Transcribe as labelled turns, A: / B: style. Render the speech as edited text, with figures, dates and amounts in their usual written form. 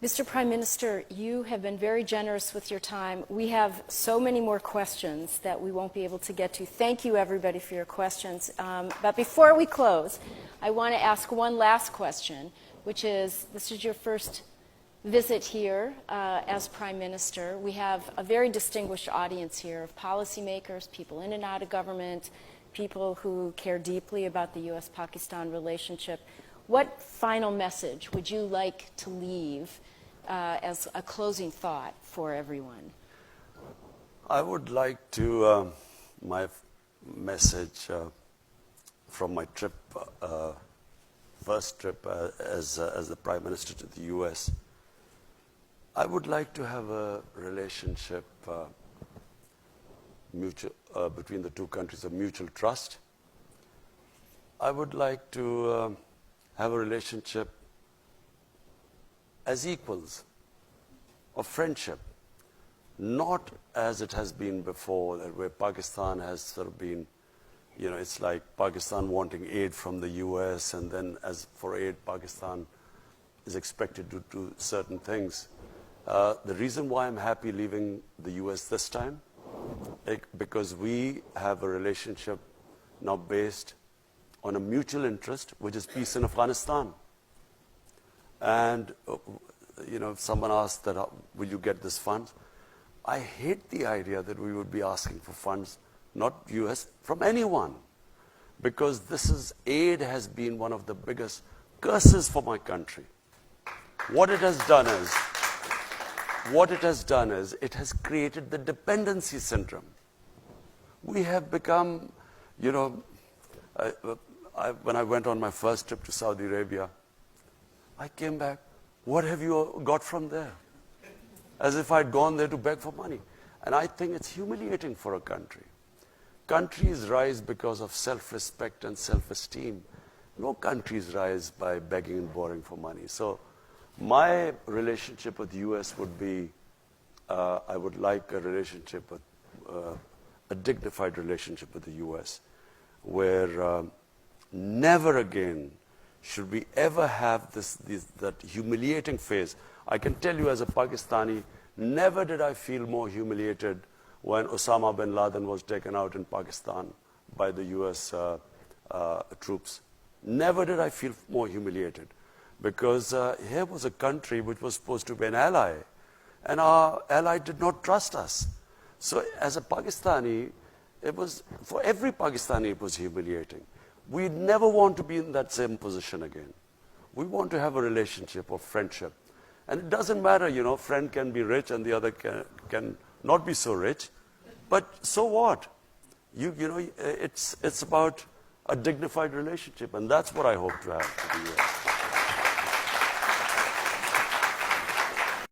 A: Mr. Prime Minister, you have been very generous with your time. We have so many more questions that we won't be able to get to. Thank you, everybody, for your questions. But before we close, I want to ask one last question, which is, this is your first visit here as Prime Minister. We have a very distinguished audience here of policymakers, people in and out of government, people who care deeply about the U.S.-Pakistan relationship. What final message would you like to leave as a closing thought for everyone?
B: I would like to, my message from my trip, first trip as the Prime Minister to the U.S., I would like to have a relationship between the two countries of mutual trust. I would like to have a relationship as equals of friendship, not as it has been before, where Pakistan has sort of been, you know, it's like Pakistan wanting aid from the US, and then as for aid, Pakistan is expected to do certain things. The reason why I'm happy leaving the US this time, because we have a relationship now based on a mutual interest, which is peace in Afghanistan. And, you know, if someone asked that, will you get this funds? I hate the idea that we would be asking for funds, not US, from anyone. Because aid has been one of the biggest curses for my country. What it has done is, it has created the dependency syndrome. We have become, you know, when I went on my first trip to Saudi Arabia, I came back, what have you got from there? As if I'd gone there to beg for money. And I think it's humiliating for a country. Countries rise because of self-respect and self-esteem. No countries rise by begging and borrowing for money. So my relationship with the US would be, I would like a relationship with, a dignified relationship with the US, where never again should we ever have that humiliating phase. I can tell you as a Pakistani, never did I feel more humiliated when Osama bin Laden was taken out in Pakistan by the US troops. Never did I feel more humiliated, because here was a country which was supposed to be an ally, and our ally did not trust us. So as a Pakistani, for every Pakistani it was humiliating. We never want to be in that same position again. We want to have a relationship of friendship. And it doesn't matter, you know, friend can be rich and the other can not be so rich. But so what? You know, it's about a dignified relationship, and that's what I hope to have with the US.